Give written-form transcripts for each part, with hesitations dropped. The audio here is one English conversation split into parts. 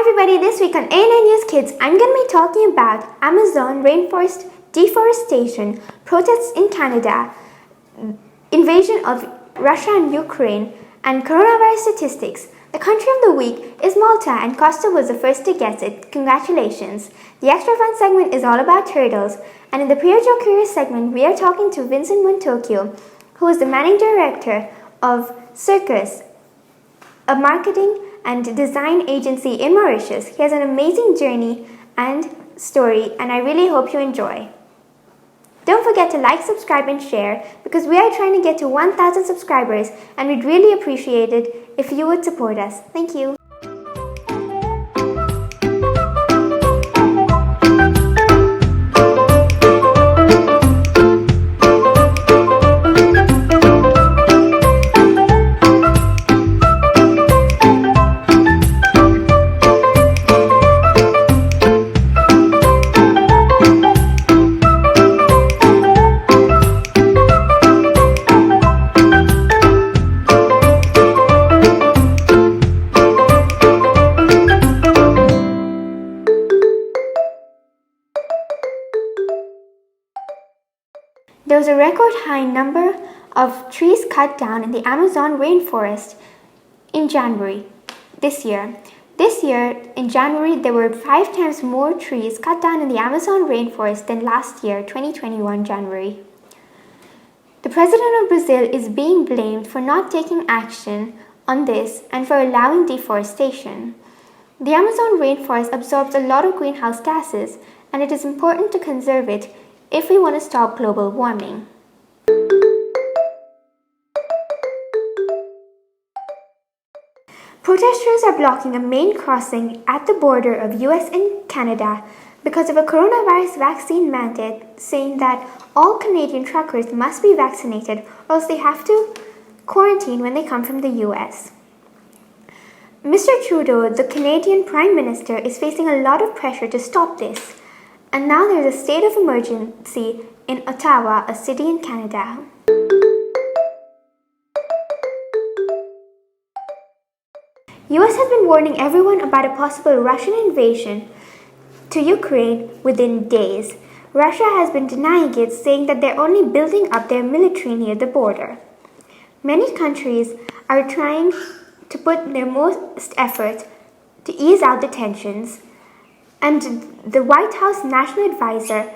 everybody, this week on A9 News Kids, I'm going to be talking about Amazon rainforest deforestation, protests in Canada, invasion of Russia and Ukraine, and coronavirus statistics. The country of the week is Malta, and Costa was the first to guess it. Congratulations! The extra fun segment is all about turtles, and in the Periodical Curious segment, we are talking to Vincent Montocchio, who is the managing director of Circus, a marketing and design agency in Mauritius. He has an amazing journey and story, and I really hope you enjoy. Don't forget to like, subscribe, and share, because we are trying to get to 1,000 subscribers, and we'd really appreciate it if you would support us. Thank you. There was a record high number of trees cut down in the Amazon rainforest in January this year. This year, in January, there were 5 times more trees cut down in the Amazon rainforest than last year, 2021 January. The president of Brazil is being blamed for not taking action on this and for allowing deforestation. The Amazon rainforest absorbs a lot of greenhouse gases, and it is important to conserve it if we want to stop global warming. Protesters are blocking a main crossing at the border of US and Canada because of a coronavirus vaccine mandate, saying that all Canadian truckers must be vaccinated or else they have to quarantine when they come from the US. Mr. Trudeau, the Canadian Prime Minister, is facing a lot of pressure to stop this. And now there's a state of emergency in Ottawa, a city in Canada. US has been warning everyone about a possible Russian invasion to Ukraine within days. Russia has been denying it, saying that they're only building up their military near the border. Many countries are trying to put their most effort to ease out the tensions, and the White House National Advisor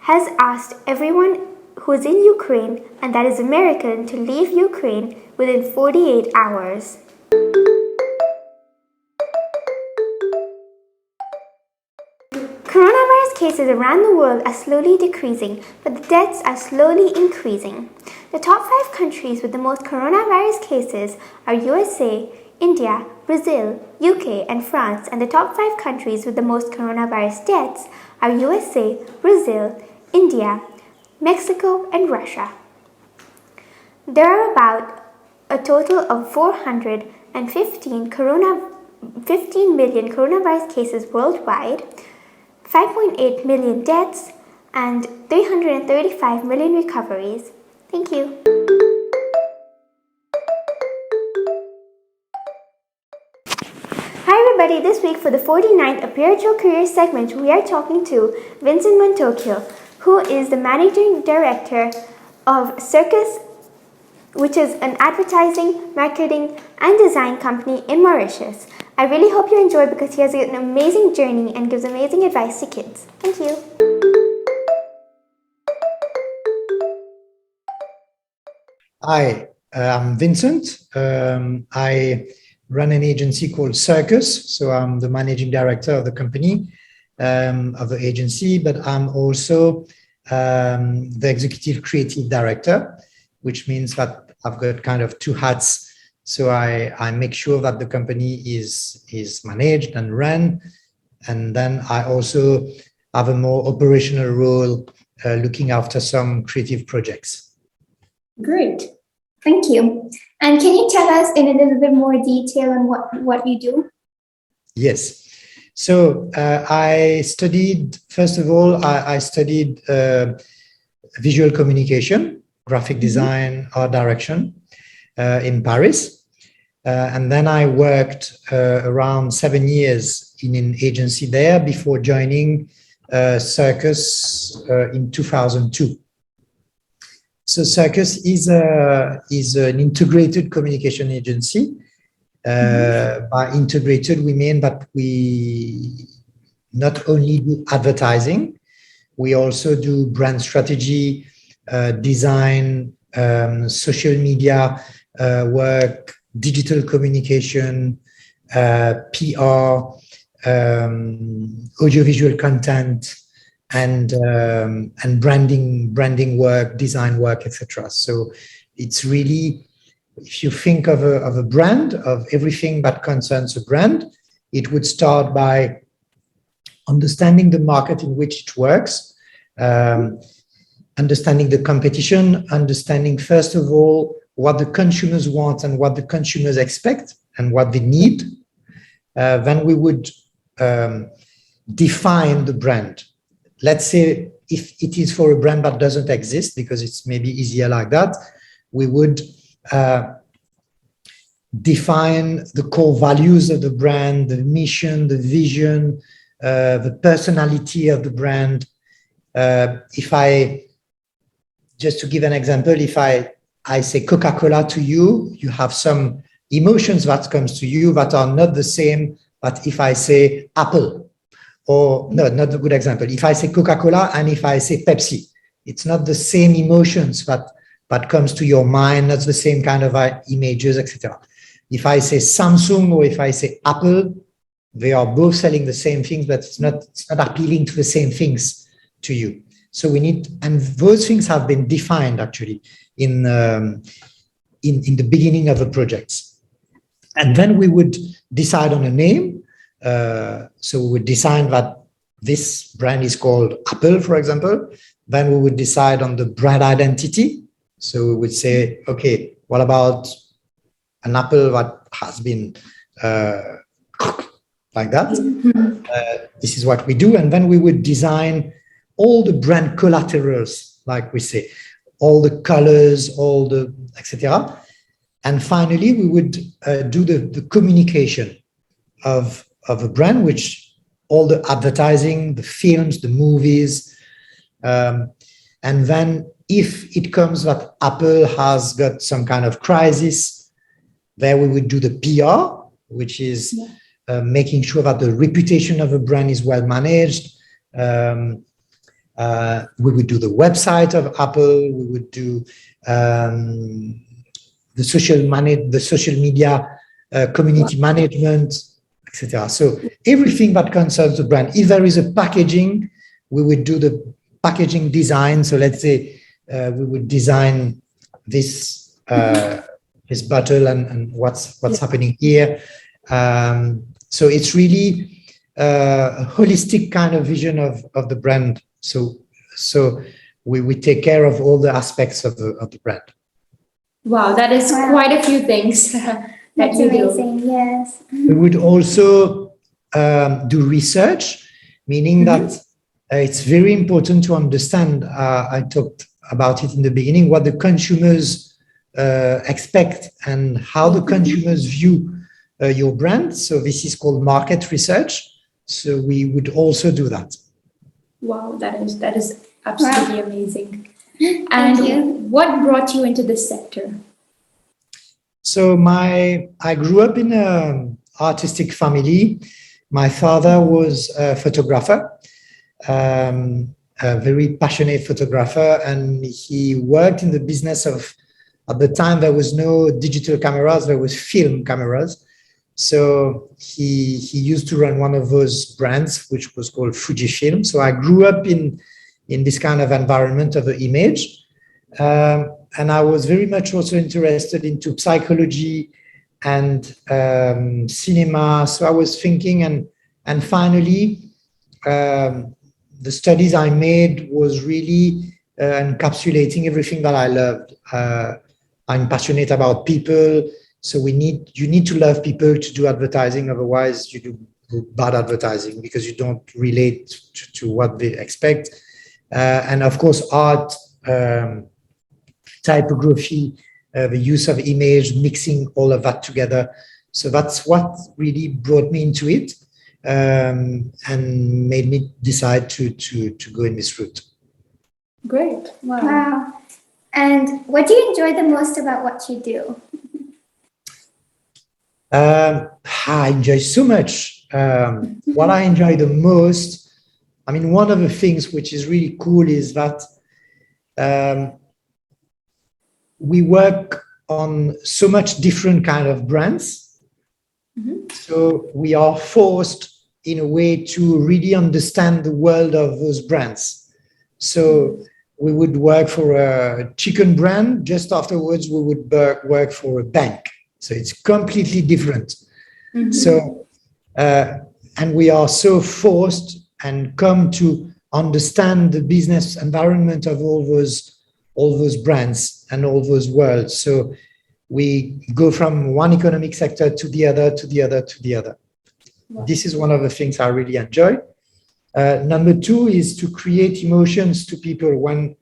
has asked everyone who is in Ukraine, and that is American, to leave Ukraine within 48 hours. Coronavirus cases around the world are slowly decreasing, but the deaths are slowly increasing. The top 5 countries with the most coronavirus cases are USA, India, Brazil, UK, and France, and the top 5 countries with the most coronavirus deaths are USA, Brazil, India, Mexico, and Russia. There are about a total of 15 million coronavirus cases worldwide, 5.8 million deaths, and 335 million recoveries. Thank you. Hi everybody, this week for the 49th Apericio Career segment, we are talking to Vincent Montocchio, who is the Managing Director of Circus, which is an advertising, marketing, and design company in Mauritius. I really hope you enjoy, because he has an amazing journey and gives amazing advice to kids. Thank you. Hi, I'm Vincent. I run an agency called Circus, so I'm the managing director of the company, of the agency, but I'm also the executive creative director, which means that I've got kind of 2 hats. So I make sure that the company is managed and run, and then I also have a more operational role, looking after some creative projects. Great. Thank you. And can you tell us in a little bit more detail on what you do? Yes. So I studied, first of all, I studied visual communication, graphic design, art direction in Paris. And then I worked around 7 years in an agency there before joining Circus in 2002. So Circus is an integrated communication agency. By integrated, we mean that we not only do advertising, we also do brand strategy, design, social media work, digital communication, PR, audiovisual content, and branding work, design work, etc. So it's really, if you think of a brand, of everything that concerns a brand, it would start by understanding the market in which it works, understanding the competition, understanding, first of all, what the consumers want and what the consumers expect and what they need. Then we would define the brand. Let's say if it is for a brand that doesn't exist, because it's maybe easier like that, we would define the core values of the brand, the mission, the vision, the personality of the brand. Just to give an example, if I say Coca-Cola to you, you have some emotions that comes to you that are not the same. But if I say Apple, or no, not a good example. If I say Coca-Cola and if I say Pepsi, it's not the same emotions that comes to your mind, not the same kind of images, etc. If I say Samsung or if I say Apple, they are both selling the same things, but it's not appealing to the same things to you. So we need, and those things have been defined actually in the beginning of the projects. And then we would decide on a name. So we would decide that this brand is called Apple, for example. Then we would decide on the brand identity. So we would say, okay, what about an apple that has been like that? This is what we do. And then we would design all the brand collaterals, like we say, all the colors, all the, etc. And finally, we would do the communication of a brand, which all the advertising, the films, the movies. And then if it comes that Apple has got some kind of crisis, there we would do the PR, which is making sure that the reputation of a brand is well managed. We would do the website of Apple. We would do the social media, community management, etc. So everything that concerns the brand. If there is a packaging, we would do the packaging design. So let's say we would design this this bottle and what's happening here. So it's really a holistic kind of vision of the brand. So we take care of all the aspects of the brand. Wow, that is quite a few things that That's you do. amazing, yes. We would also do research, meaning that it's very important to understand, I talked about it in the beginning, what the consumers expect and how the consumers view your brand. So this is called market research. So we would also do that. Wow, that is absolutely amazing. And what brought you into this sector? So I grew up in an artistic family. My father was a photographer, a very passionate photographer, and he worked in the business of, at the time there was no digital cameras, there was film cameras. So he used to run one of those brands, which was called Fujifilm. So I grew up in this kind of environment of the image. And I was very much also interested into psychology and cinema. So I was thinking, and finally, the studies I made was really encapsulating everything that I loved. I'm passionate about people. So you need to love people to do advertising. Otherwise, you do bad advertising because you don't relate to what they expect. And of course, art, typography, the use of image, mixing all of that together. So that's what really brought me into it, and made me decide to go in this route. Great. Wow. Wow. And what do you enjoy the most about what you do? I enjoy so much. What I enjoy the most, I mean, one of the things which is really cool is that we work on so much different kind of brands. Mm-hmm. So we are forced in a way to really understand the world of those brands. So we would work for a chicken brand. Just afterwards, we would work for a bank. So it's completely different. Mm-hmm. So, and we are so forced and come to understand the business environment of all those brands and all those worlds. So we go from one economic sector to the other, to the other, to the other. Wow. This is one of the things I really enjoy. Number two is to create emotions to people. When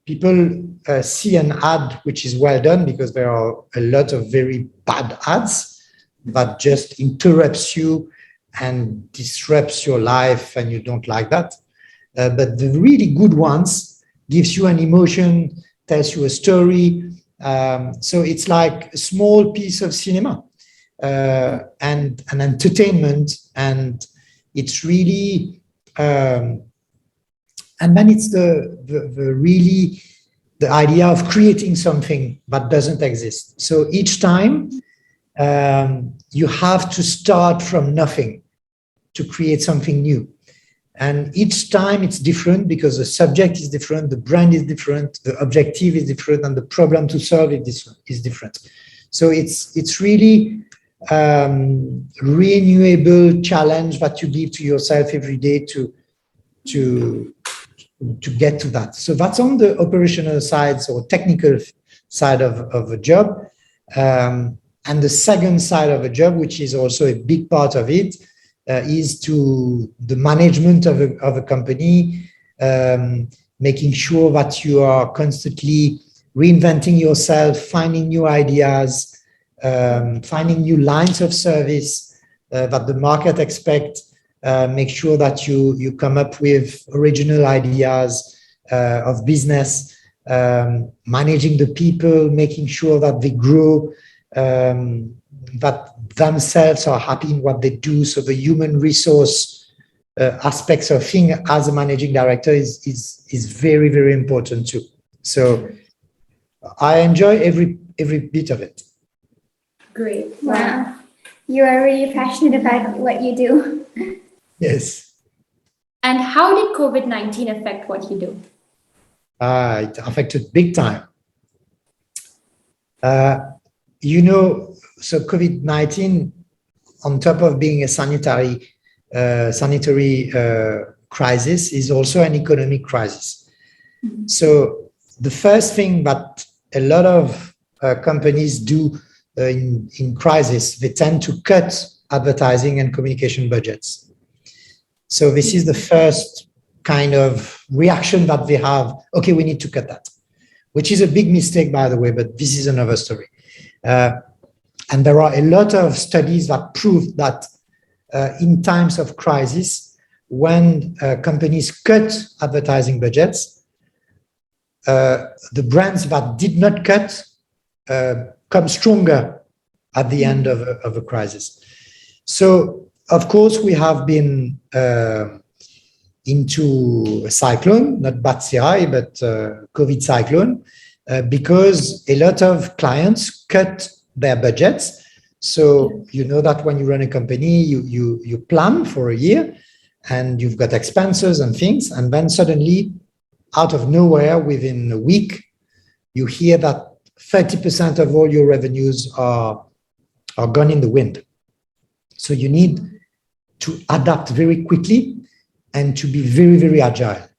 people see an ad which is well done, because there are a lot of very bad ads that just interrupts you and disrupts your life, and you don't like that. But the really good ones gives you an emotion, tells you a story. So it's like a small piece of cinema and an entertainment, and it's really and then it's the really the idea of creating something that doesn't exist. So each time you have to start from nothing to create something new. And each time it's different because the subject is different, the brand is different, the objective is different, and the problem to solve is different. So it's really renewable challenge that you give to yourself every day to get to that. So that's on the operational side or technical side of a job. And the second side of a job, which is also a big part of it, is to the management of a company, making sure that you are constantly reinventing yourself, finding new ideas, finding new lines of service that the market expects, make sure that you come up with original ideas of business, managing the people, making sure that they grow, that themselves are happy in what they do. So the human resource aspects of things as a managing director is very, very important too. So I enjoy every bit of it. Great. Wow. You are really passionate about what you do. Yes. And how did COVID-19 affect what you do? It affected big time. So COVID-19, on top of being a sanitary crisis, is also an economic crisis. Mm-hmm. So the first thing that a lot of companies do in crisis, they tend to cut advertising and communication budgets. So this is the first kind of reaction that they have. Okay, we need to cut that, which is a big mistake, by the way, but this is another story. And there are a lot of studies that prove that in times of crisis, when companies cut advertising budgets, the brands that did not cut come stronger at the end of a crisis. So, of course, we have been into a cyclone, not Batsirai, but COVID cyclone, because a lot of clients cut their budgets. So you know that when you run a company, you plan for a year and you've got expenses and things, and then suddenly, out of nowhere, within a week, you hear that 30% of all your revenues are gone in the wind. So you need to adapt very quickly and to be very, very agile.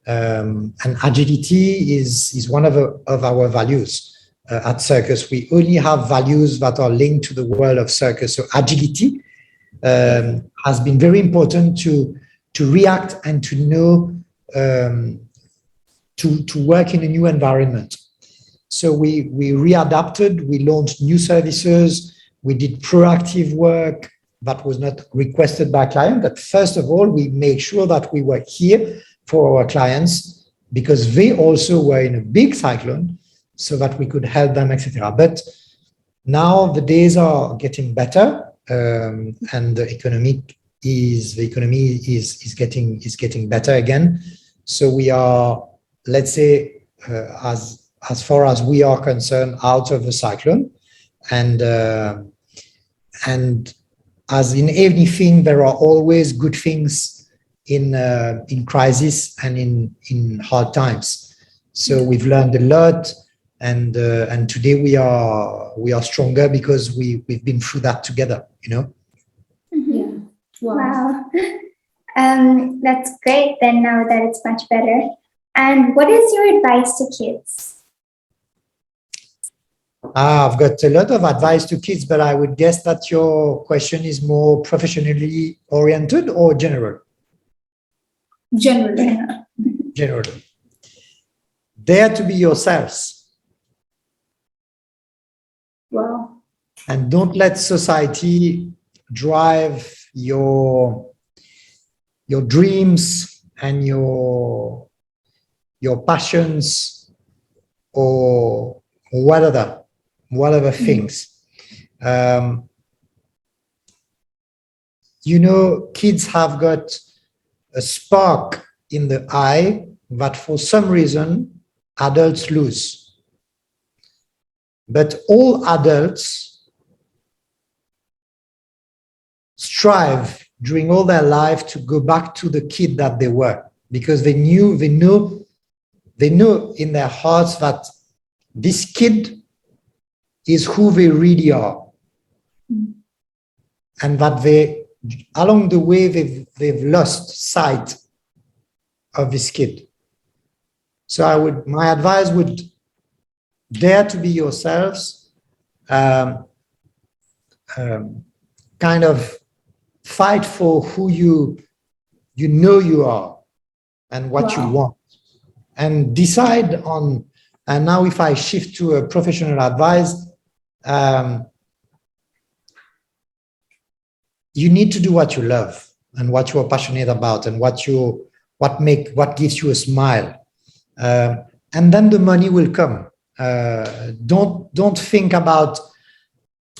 And agility is one of our values. At Circus, we only have values that are linked to the world of Circus. So agility has been very important to react and to know to work in a new environment. So we readapted, we launched new services, we did proactive work that was not requested by client. But first of all, we made sure that we were here for our clients because they also were in a big cyclone so that we could help them, etc. But now the days are getting better, and the economy is getting better again. So we are, let's say, as far as we are concerned, out of the cyclone, and as in anything, there are always good things in crisis and in hard times. So we've learned a lot. And today we are stronger because we've been through that together, you know. Yeah. Wow. That's great. Then now that it's much better. And what is your advice to kids? I've got a lot of advice to kids, but I would guess that your question is more professionally oriented or general? General. General. Dare to be yourselves. Wow. And don't let society drive your dreams and your passions or whatever things. You know, kids have got a spark in the eye that for some reason adults lose. But all adults strive during all their life to go back to the kid that they were, because they know in their hearts that this kid is who they really are. And that along the way, they've lost sight of this kid. So my advice would dare to be yourselves, kind of fight for who you know you are and what you want, and decide on. And now if I shift to a professional advice, you need to do what you love and what you're passionate about and what gives you a smile, and then the money will come. Don't think about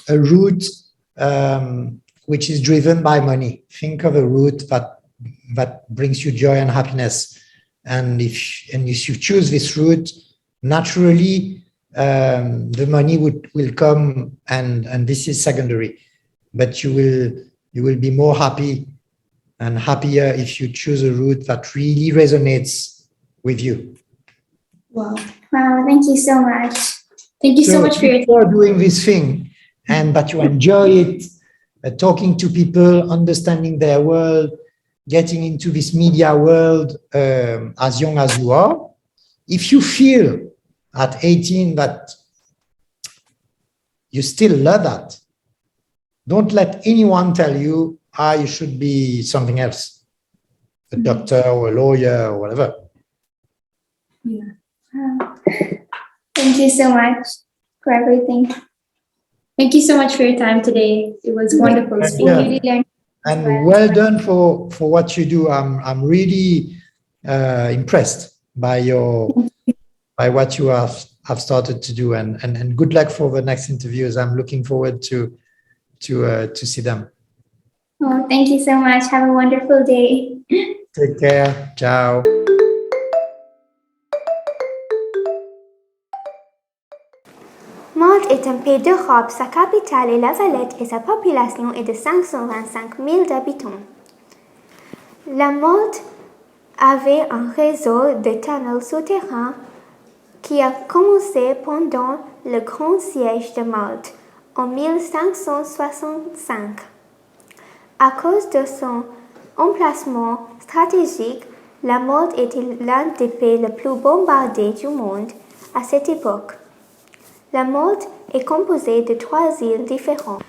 a route which is driven by money. Think of a route that brings you joy and happiness. And if you choose this route, naturally the money will come, and this is secondary. But you will be more happy and happier if you choose a route that really resonates with you. Wow. Wow, thank you so much. Thank you so much for your time. Doing this thing, and that you enjoy it, talking to people, understanding their world, getting into this media world as young as you are. If you feel at 18 that you still love that, don't let anyone tell you, you should be something else, a doctor or a lawyer or whatever. Yeah. Thank you so much for everything. Thank you so much for your time today. It was wonderful speaking. And well done for what you do. I'm really impressed by what you have started to do, and good luck for the next interviews. I'm looking forward to see them. Oh, thank you so much. Have a wonderful day. Take care. Ciao. Malte est un pays d'Europe. Sa capitale est La Valette et sa population est de 525 000 habitants. La Malte avait un réseau de tunnels souterrains qui a commencé pendant le Grand Siège de Malte en 1565. À cause de son emplacement stratégique, la Malte était l'un des pays les plus bombardés du monde à cette époque. La Malte est composée de 3 îles différentes.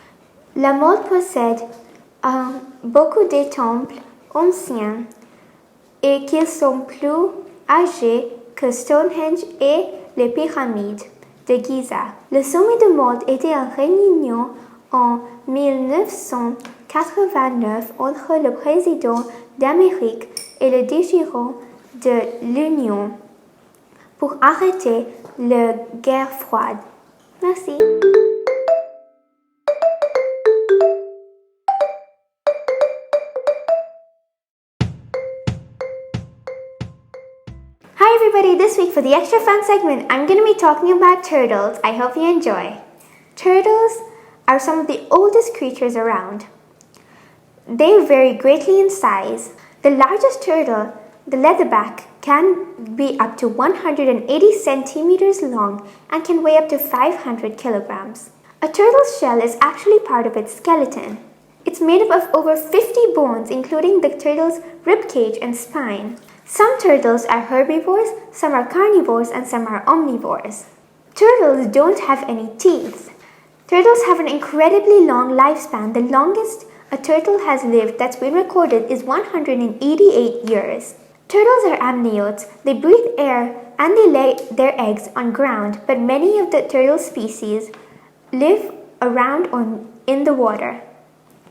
La Malte possède beaucoup de temples anciens et qu'ils sont plus âgés que Stonehenge et les pyramides. de Giza. Le sommet de Malte était en réunion en 1989 entre le président d'Amérique et le dirigeant de l'Union pour arrêter la guerre froide. Merci. Hi everybody, this week for the extra fun segment, I'm going to be talking about turtles. I hope you enjoy. Turtles are some of the oldest creatures around. They vary greatly in size. The largest turtle, the leatherback, can be up to 180 centimeters long and can weigh up to 500 kilograms. A turtle's shell is actually part of its skeleton. It's made up of over 50 bones, including the turtle's ribcage and spine. Some turtles are herbivores, some are carnivores, and some are omnivores. Turtles don't have any teeth. Turtles have an incredibly long lifespan. The longest a turtle has lived that's been recorded is 188 years. Turtles are amniotes. They breathe air and they lay their eggs on ground, but many of the turtle species live around or in the water.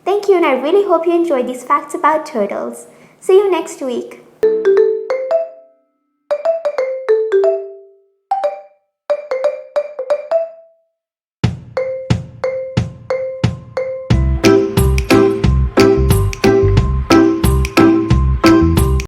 Thank you, and I really hope you enjoyed these facts about turtles. See you next week.